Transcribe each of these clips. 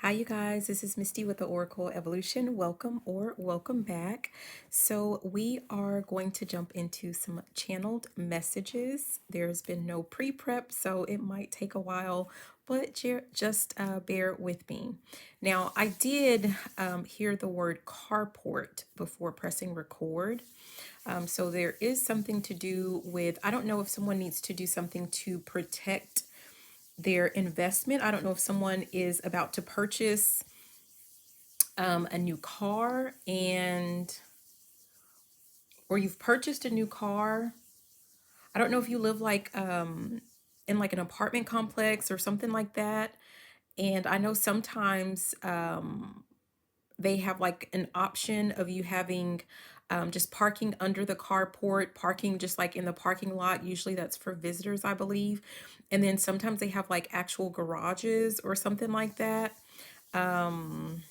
Hi, you guys. This is Misty with the Oracle Evolution. Welcome or welcome back. So, we are going to jump into some channeled messages. There's been no pre prep, so it might take a while, but just bear with me. Now, I did hear the word carport before pressing record. So, there is something to do with, I don't know if someone needs to do something to protect their investment. I don't know if someone is about to purchase a new car or you've purchased a new car. I don't know if you live like in like an apartment complex or something like that. And I know sometimes they have like an option of you having just parking under the carport, parking just like in the parking lot. Usually that's for visitors, I believe. And then sometimes they have like actual garages or something like that. Um,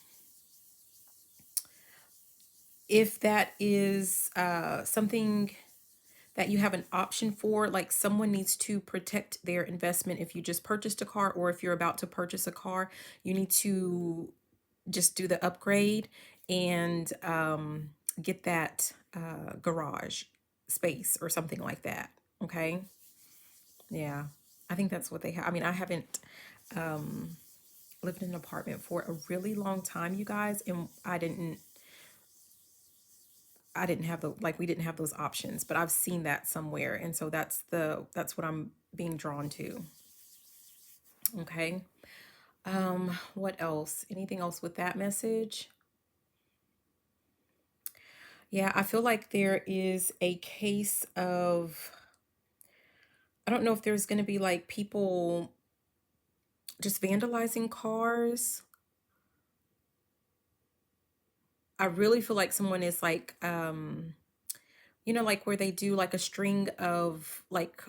if that is something that you have an option for, like someone needs to protect their investment. If you just purchased a car or if you're about to purchase a car, you need to just do the upgrade and get that garage space or something like that. Okay. Yeah. I think that's what they have. I mean, I haven't lived in an apartment for a really long time, you guys, and I didn't have we didn't have those options, but I've seen that somewhere. And so that's what I'm being drawn to. Okay. What else? Anything else with that message? Yeah, I feel like there is a case of, I don't know if there's going to be like people just vandalizing cars. I really feel like someone is like, like where they do like a string of like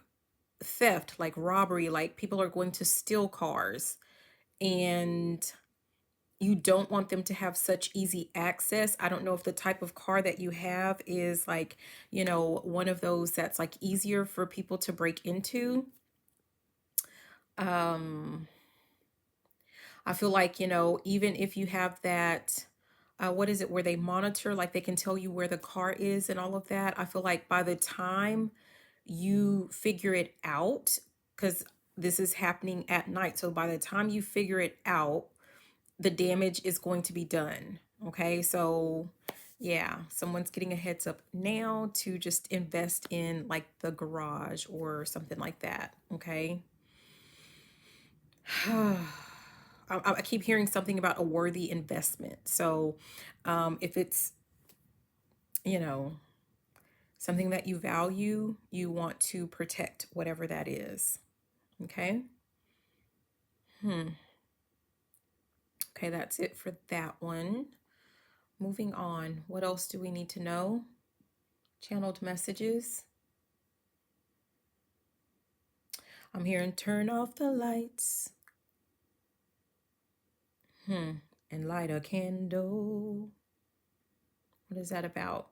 theft, like robbery, like people are going to steal cars and you don't want them to have such easy access. I don't know if the type of car that you have is like, one of those that's like easier for people to break into. Um, I feel like, even if you have that, what is it, where they monitor, like they can tell you where the car is and all of that. I feel like by the time you figure it out, because this is happening at night. So by the time you figure it out, the damage is going to be done. Okay. So yeah, someone's getting a heads up now to just invest in like the garage or something like that. Okay. I keep hearing something about a worthy investment. So if it's, you know, something that you value, you want to protect whatever that is. Okay. Hmm. Okay, that's it for that one. Moving on. What else do we need to know? Channeled messages. I'm hearing turn off the lights. And light a candle. What is that about?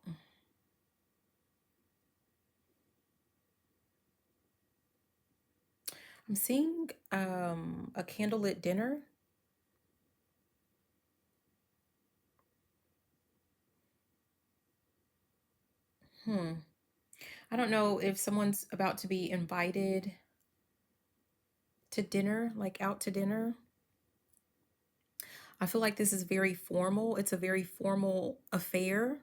I'm seeing a candlelit dinner. Hmm. I don't know if someone's about to be invited to dinner, like out to dinner. I feel like this is very formal. It's a very formal affair.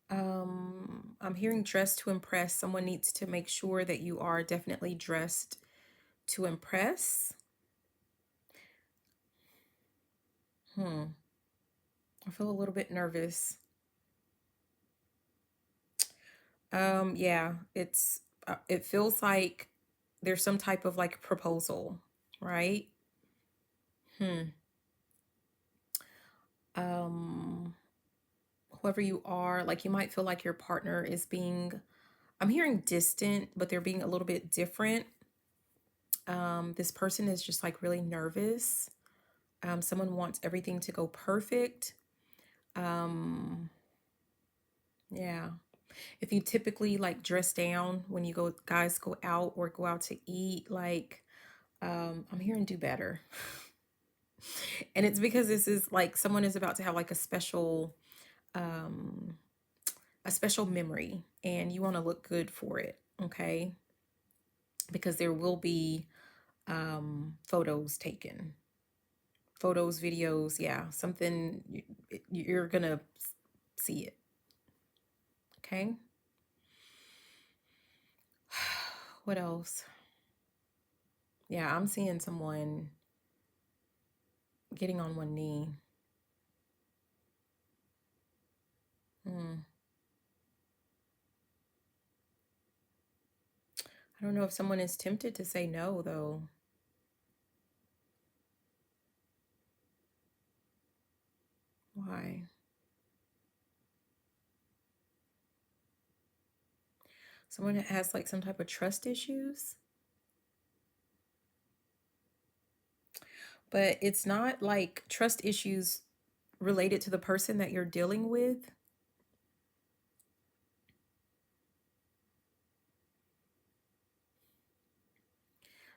I'm hearing dressed to impress. Someone needs to make sure that you are definitely dressed to impress. Hmm. I feel a little bit nervous. Yeah, it feels like there's some type of like proposal, right? Hmm. Um, Whoever you are, like you might feel like your partner is being, I'm hearing distant, but they're being a little bit different. This person is just like really nervous. Someone wants everything to go perfect. Um, yeah. If you typically like dress down when you guys go out or go out to eat, like I'm hearing do better. And it's because this is like someone is about to have like um a special memory and you want to look good for it, okay? Because there will be photos taken. Photos, videos, yeah, something you're gonna see it, okay? What else? Yeah, I'm seeing someone getting on one knee. Hmm. I don't know if someone is tempted to say no, though. Why? Someone that has like some type of trust issues, but it's not like trust issues related to the person that you're dealing with.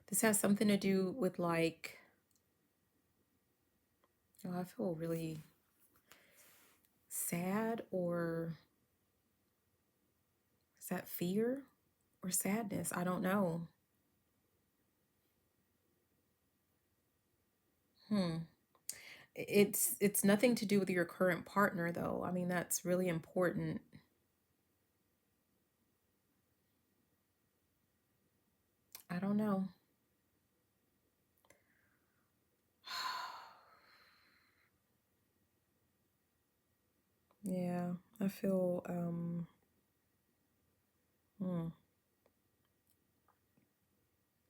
This has something to do with like, oh, I feel really sad, or is that fear or sadness? I don't know. Hmm. It's nothing to do with your current partner though. I mean, that's really important. I don't know. Yeah, I feel hmm,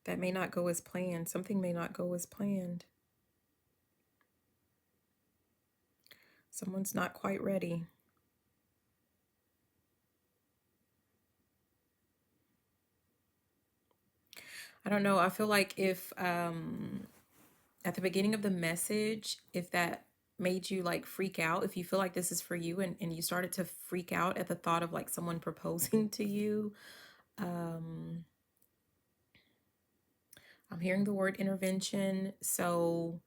that may not go as planned. Something may not go as planned. Someone's not quite ready. I don't know. I feel like if at the beginning of the message, if that made you like freak out, if you feel like this is for you and you started to freak out at the thought of like someone proposing to you, um, I'm hearing the word intervention. So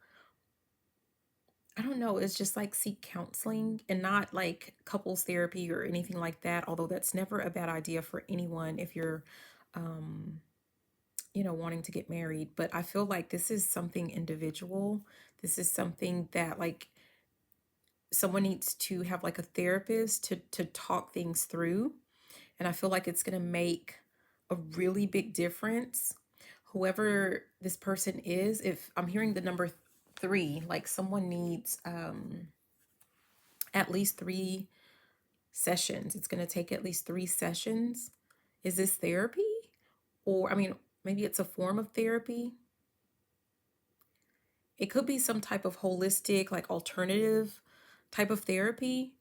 I don't know. It's just like seek counseling and not like couples therapy or anything like that. Although that's never a bad idea for anyone if you're, um, wanting to get married. But I feel like this is something individual. This is something that like someone needs to have like a therapist to talk things through. And I feel like it's going to make a really big difference. Whoever this person is, if I'm hearing the number three, like someone needs at least three sessions. It's going to take at least three sessions. Is this therapy? Or, I mean, maybe it's a form of therapy. It could be some type of holistic, like alternative type of therapy.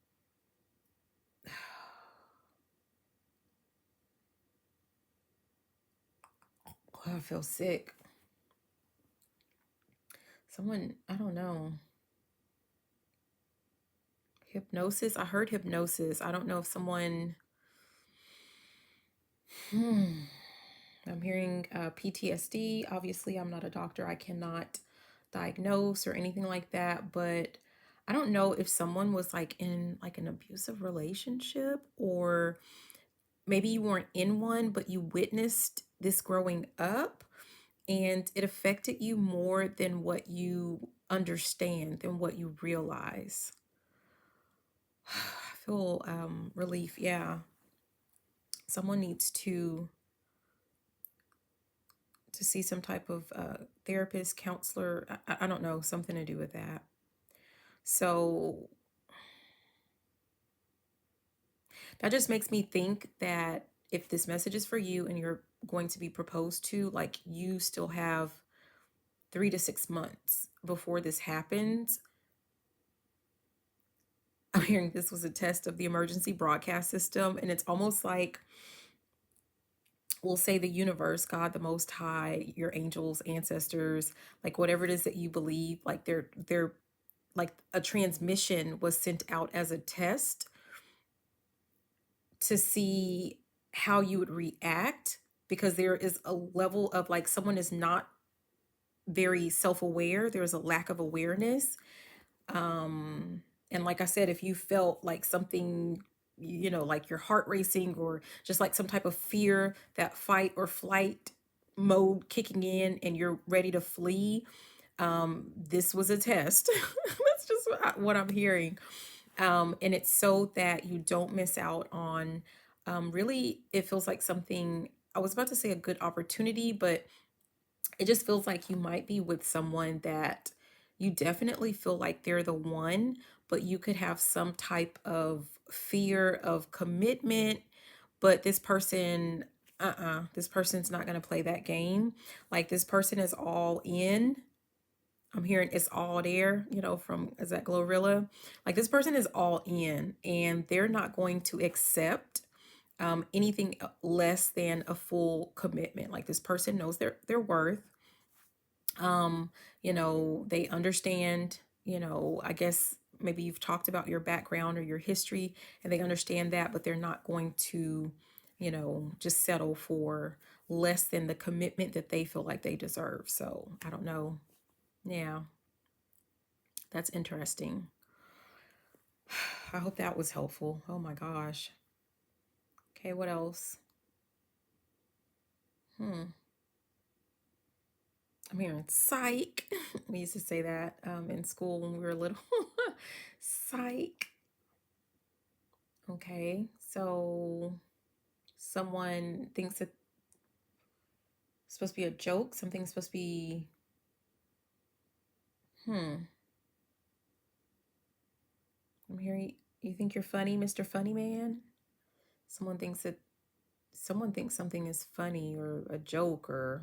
Oh, I feel sick. Someone, I don't know. Hypnosis. I heard hypnosis. I don't know if someone, hmm. I'm hearing PTSD. Obviously, I'm not a doctor. I cannot diagnose or anything like that. But I don't know if someone was like in like an abusive relationship, or maybe you weren't in one, but you witnessed this growing up and it affected you more than what you understand, than what you realize. I feel relief. Yeah. Someone needs to see some type of therapist, counselor. I don't know, something to do with that. So that just makes me think that if this message is for you and you're going to be proposed to, like you still have 3 to 6 months before this happens. I'm hearing this was a test of the emergency broadcast system, and it's almost like we'll say the universe, God, the Most High, your angels, ancestors, like whatever it is that you believe, like they're like a transmission was sent out as a test to see how you would react, because there is a level of like someone is not very self-aware. There's a lack of awareness. And like I said, if you felt like something, like your heart racing or just like some type of fear, that fight or flight mode kicking in and you're ready to flee, this was a test. That's just what I'm hearing. And it's so that you don't miss out on, really, it feels like something, I was about to say a good opportunity, but it just feels like you might be with someone that you definitely feel like they're the one, but you could have some type of fear of commitment. But this person, this person's not going to play that game. Like this person is all in. I'm hearing it's all there, from, is that Glorilla? Like this person is all in and they're not going to accept anything less than a full commitment. Like this person knows their worth. They understand, I guess maybe you've talked about your background or your history and they understand that, but they're not going to, just settle for less than the commitment that they feel like they deserve. So I don't know. Yeah, that's interesting. I hope that was helpful. Oh my gosh. Okay, what else? Hmm. I'm hearing psych. We used to say that in school when we were little. Psych. Okay, so someone thinks that it's supposed to be a joke. Something's supposed to be, hmm. I'm hearing you think you're funny, Mr. Funny Man. Someone thinks that someone thinks something is funny or a joke, or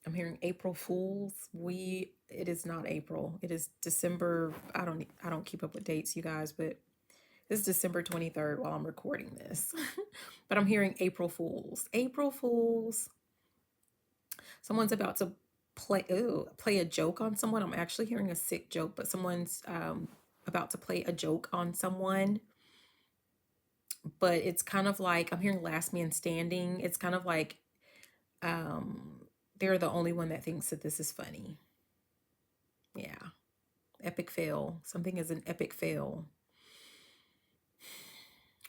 I'm hearing April Fools. It is not April. It is December. I don't keep up with dates, you guys, but this is December 23rd while I'm recording this. But I'm hearing April Fools. April Fools. Someone's about to play a joke on someone. I'm actually hearing a sick joke, but someone's about to play a joke on someone. But it's kind of like I'm hearing last man standing. It's kind of like um, they're the only one that thinks that this is funny. Yeah. Epic fail. Something is an epic fail.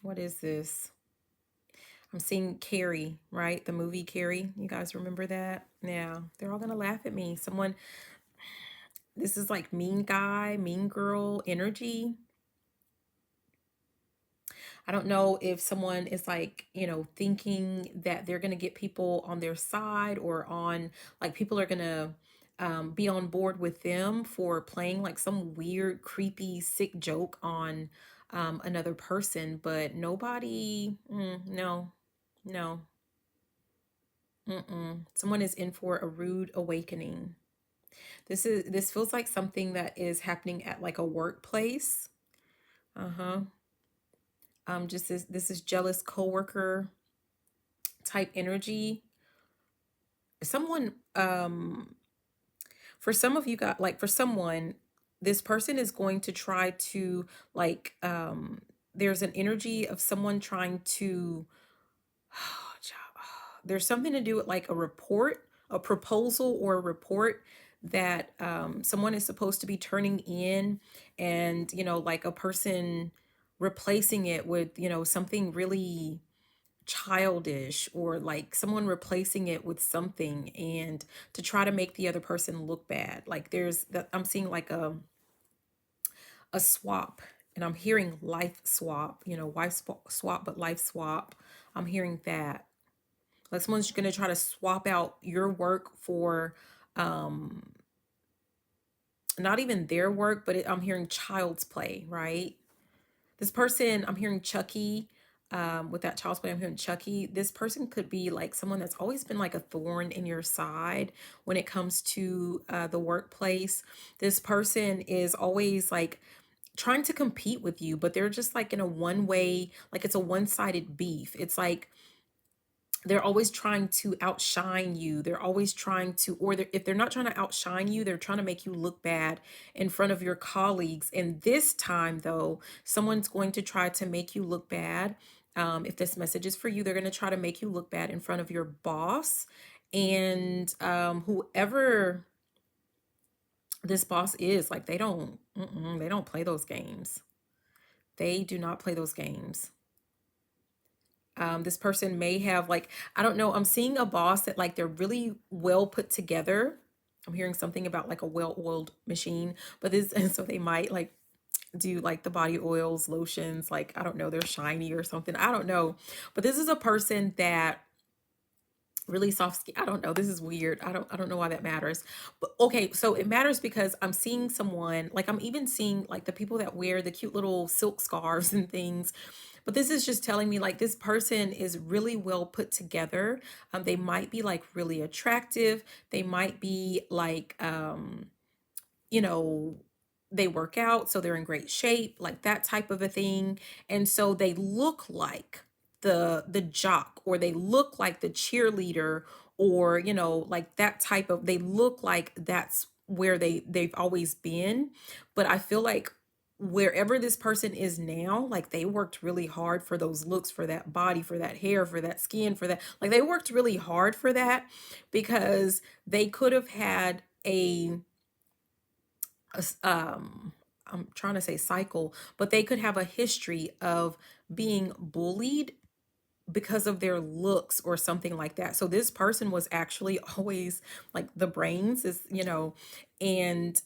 What is this? I'm seeing Carrie, right? The movie Carrie. You guys remember that? Yeah. They're all going to laugh at me. This is like mean guy, mean girl energy. I don't know if someone is like, thinking that they're going to get people on their side or on, like, people are going to be on board with them for playing like some weird, creepy, sick joke on another person, but nobody, no, no, someone is in for a rude awakening. This feels like something that is happening at like a workplace. Uh-huh. Just this is jealous coworker type energy. Someone, for some of you got like for someone, this person is going to try to like there's an energy of someone trying to there's something to do with like a report, a proposal or a report that someone is supposed to be turning in, and like a person replacing it with something really childish, or like someone replacing it with something and to try to make the other person look bad. Like there's that I'm seeing like a swap, and I'm hearing life swap, swap, but life swap. I'm hearing that. Like someone's going to try to swap out your work for um not even their work, but I'm hearing child's play, right? This person, I'm hearing Chucky. With that child's play, I'm hearing Chucky. This person could be like someone that's always been like a thorn in your side when it comes to the workplace. This person is always like trying to compete with you, but they're just like in a one way, like it's a one-sided beef. It's like they're always trying to outshine you. They're always trying to, or if they're not trying to outshine you, they're trying to make you look bad in front of your colleagues. And this time, though, someone's going to try to make you look bad. If this message is for you, they're going to try to make you look bad in front of your boss. And whoever this boss is, like, they don't play those games. They do not play those games. This person may have, like, I don't know, I'm seeing a boss that, like, they're really well put together. I'm hearing something about like a well-oiled machine, but this, and so they might like do like the body oils, lotions, like, I don't know, they're shiny or something. I don't know. But this is a person that really soft skin. I don't know. This is weird. I don't know why that matters. But okay, so it matters because I'm seeing someone, like, I'm even seeing like the people that wear the cute little silk scarves and things. But this is just telling me like this person is really well put together. They might be like really attractive. They might be like you know, they work out, so they're in great shape, like that type of a thing. And so they look like the jock, or they look like the cheerleader, or like that type of, they look like that's where they've always been. But I feel like wherever this person is now, like they worked really hard for those looks, for that body, for that hair, for that skin, for that, like they worked really hard for that, because they could have had I'm trying to say cycle, but they could have a history of being bullied because of their looks or something like that. So this person was actually always like the brains is, and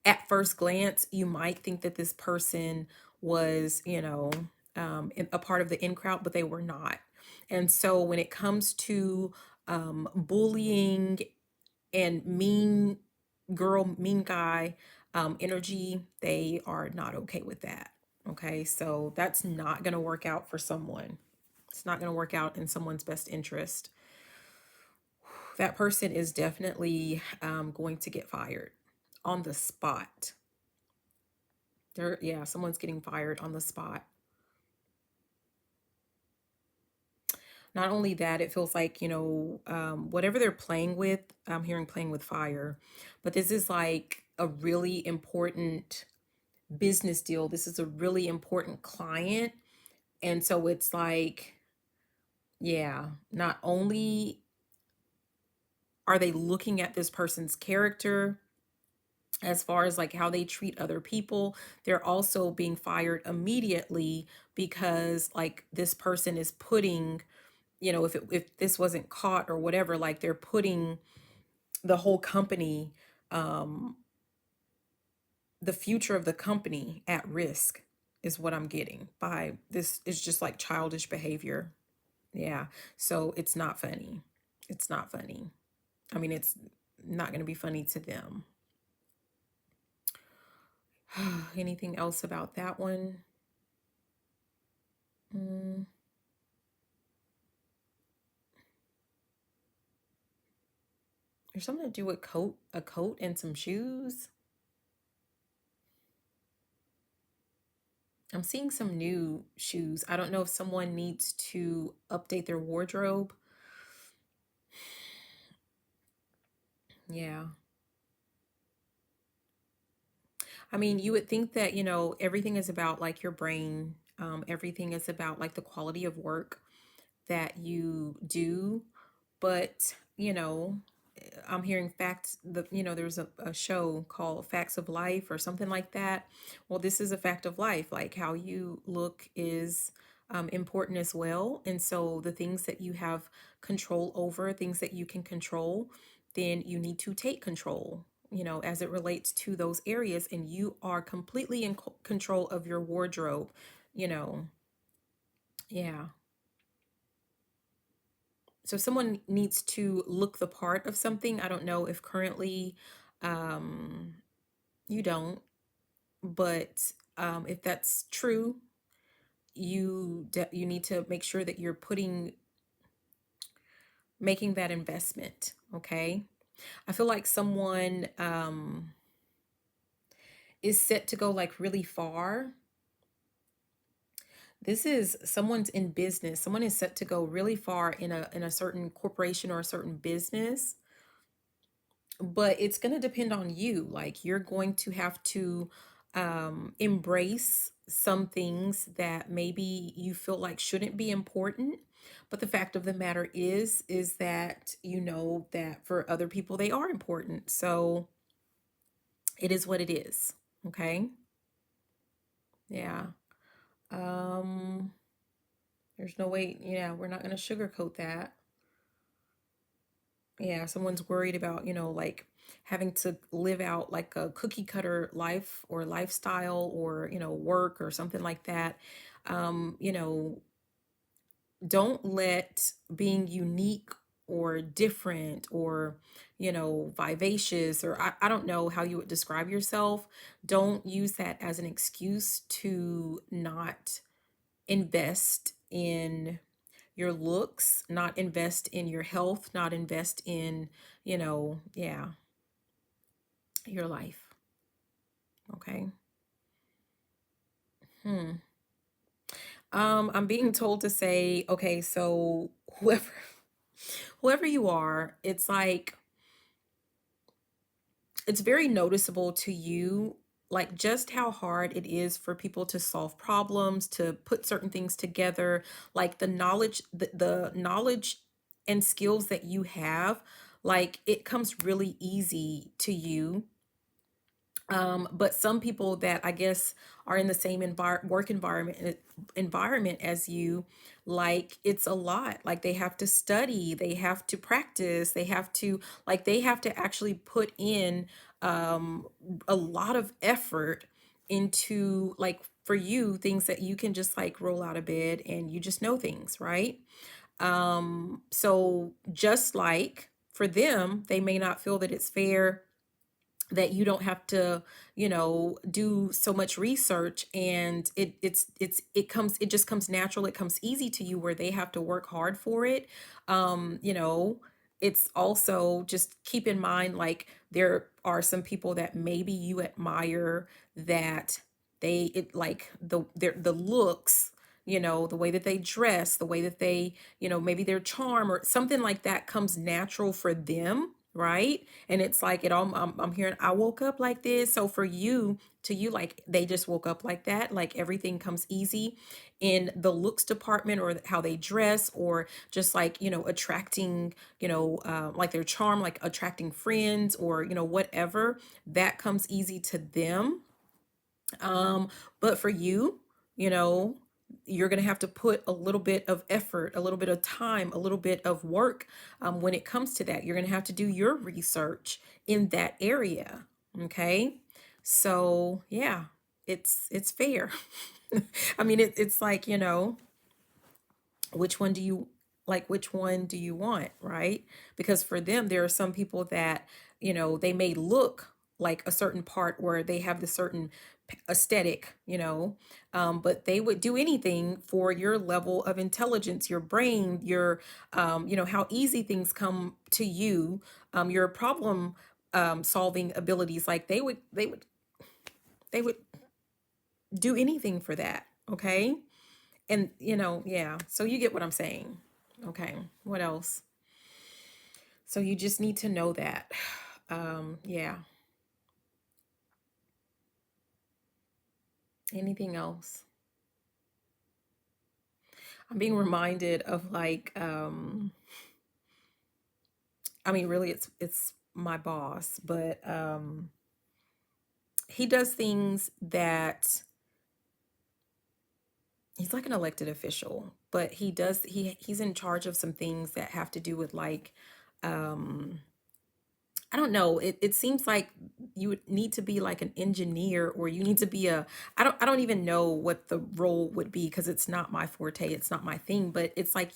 at first glance, you might think that this person was, a part of the in crowd, but they were not. And so when it comes to bullying and mean girl, mean guy energy, they are not okay with that. Okay, so that's not going to work out for someone. It's not going to work out in someone's best interest. That person is definitely going to get fired on the spot. Yeah, someone's getting fired on the spot. Not only that, it feels like, whatever they're playing with, I'm hearing playing with fire, but this is like a really important business deal. This is a really important client. And so it's like, yeah, not only are they looking at this person's character as far as like how they treat other people, they're also being fired immediately because like this person is putting, if this wasn't caught or whatever, like they're putting the whole company, um, the future of the company at risk is what I'm getting by this. Is just like childish behavior. Yeah. So it's not funny. It's not funny. I mean, it's not going to be funny to them. Anything else about that one? Mm, there's something to do with a coat and some shoes. I'm seeing some new shoes. I don't know if someone needs to update their wardrobe. Yeah. I mean, you would think that, everything is about like your brain. Everything is about like the quality of work that you do. But, I'm hearing facts, there's a show called Facts of Life or something like that. Well, this is a fact of life. Like how you look is important as well. And so the things that you have control over, things that you can control, then you need to take control, as it relates to those areas. And you are completely in control of your wardrobe, you know. Yeah. So if someone needs to look the part of something. I don't know if currently um, you don't, but if that's true, you need to make sure that you're making that investment. Okay, I feel like someone is set to go like really far. This is someone's in business. Someone is set to go really far in a certain corporation or a certain business, but it's going to depend on you. Like you're going to have to embrace some things that maybe you feel like shouldn't be important. But the fact of the matter is that you know that for other people they are important. So it is what it is. Okay. Yeah. Um, there's no way, yeah, we're not gonna sugarcoat that. Yeah, someone's worried about, like having to live out like a cookie cutter life or lifestyle or, work or something like that. Um, you know, don't let being unique or different or vivacious, or I don't know how you would describe yourself. Don't use that as an excuse to not invest in your looks, not invest in your health, not invest in, yeah, your life. Okay. Hmm. I'm being told to say, okay, so whoever you are, it's like it's very noticeable to you, like just how hard it is for people to solve problems, to put certain things together, like the knowledge and skills that you have, like it comes really easy to you. But some people that I guess are in the same work environment as you, like it's a lot. Like they have to study, they have to practice, they have to actually put in um, a lot of effort into, like, for you, things that you can just like roll out of bed and you just know things, right? So just like for them, they may not feel that it's fair that you don't have to do so much research, and it just comes natural, it comes easy to you, where they have to work hard for it. It's also, just keep in mind, like there are some people that maybe you admire, that like the looks, the way that they dress, the way that they, maybe their charm or something like that comes natural for them, right? And it's like it all, I'm hearing, I woke up like this. So for you, to you, like they just woke up like that, like everything comes easy in the looks department, or how they dress, or just like, attracting, like their charm, like attracting friends, or whatever, that comes easy to them. um, but for you, you know, you're going to have to put a little bit of effort, a little bit of time, a little bit of work, when it comes to that. You're going to have to do your research in that area. Okay. So yeah, it's fair. I mean, it's like, which one do you which one do you want, right? Because for them, there are some people that, they may look like a certain part, where they have the certain aesthetic, but they would do anything for your level of intelligence, your brain, your how easy things come to you, your problem solving abilities. Like they would do anything for that. Okay. And yeah, so you get what I'm saying. Okay, what else? So you just need to know that. Yeah. Anything else? I'm being reminded of, like, I mean, really, it's my boss, but he does things that, he's like an elected official, but he's in charge of some things that have to do with, like, um I don't know. It seems like you would need to be like an engineer, or you need to be I don't even know what the role would be, because it's not my forte, it's not my thing, but it's like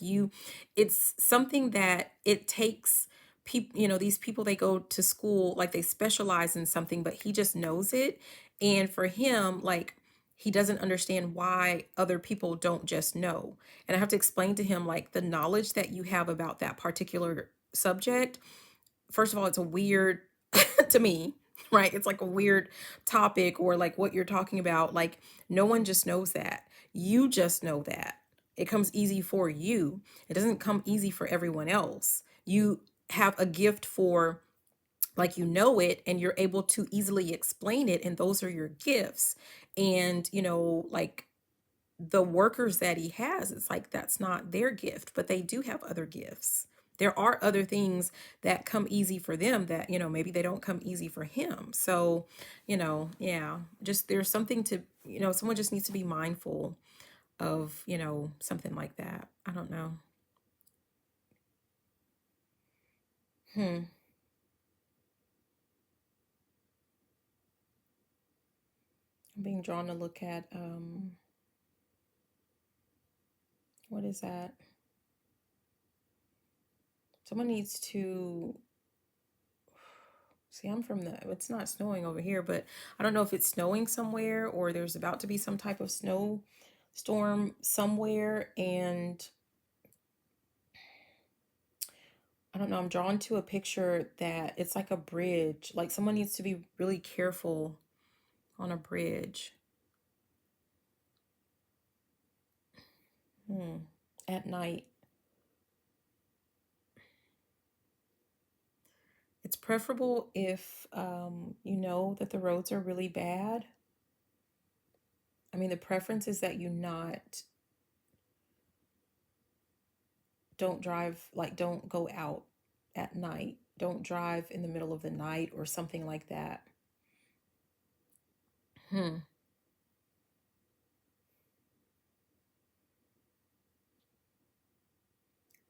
it's something that it takes people, these people, they go to school, like they specialize in something, but he just knows it. And for him, like, he doesn't understand why other people don't just know. And I have to explain to him, like, the knowledge that you have about that particular subject. First of all, it's a weird to me, right? It's like a weird topic, or like what you're talking about. Like, no one just knows that. You just know that. It comes easy for you. It doesn't come easy for everyone else. You have a gift for, like, it, and you're able to easily explain it, and those are your gifts. And, like, the workers that he has, it's like that's not their gift, but they do have other gifts. There are other things that come easy for them that, maybe they don't come easy for him. So, yeah, just there's something to, someone just needs to be mindful of, something like that. I don't know. Hmm. I'm being drawn to look at, what is that? Someone needs to see, I'm from it's not snowing over here, but I don't know if it's snowing somewhere or there's about to be some type of snow storm somewhere. And I don't know, I'm drawn to a picture that it's like a bridge. Like someone needs to be really careful on a bridge. Hmm. At night. It's preferable if you know that the roads are really bad. I mean, the preference is that you not don't drive, like don't go out at night. Don't drive in the middle of the night or something like that. Hmm.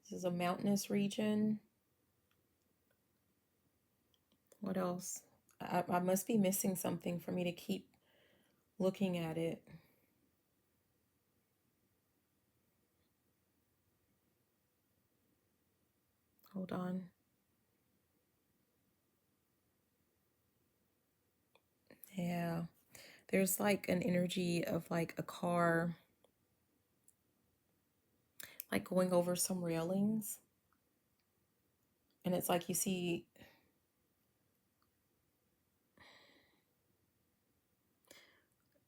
This is a mountainous region. What else? I must be missing something for me to keep looking at it. Hold on. Yeah. There's like an energy of like a car, like going over some railings. And it's like you see,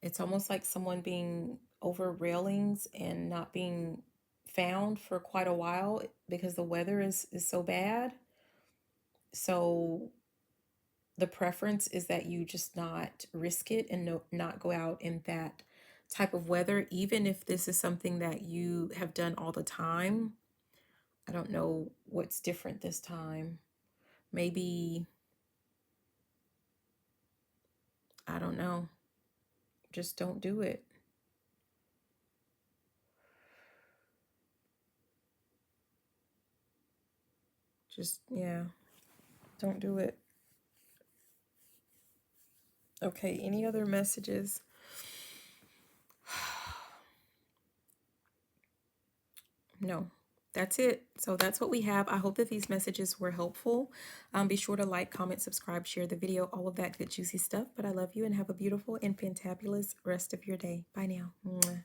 it's almost like someone being over railings and not being found for quite a while because the weather is so bad. So the preference is that you just not risk it and not go out in that type of weather, even if this is something that you have done all the time. I don't know what's different this time. Maybe, I don't know. Just don't do it. Just, yeah, don't do it. Okay, any other messages? No, that's it. So that's what we have. I hope that these messages were helpful. Be sure to like, comment, subscribe, share the video, all of that good juicy stuff. But I love you and have a beautiful and fantabulous rest of your day. Bye now. Mwah.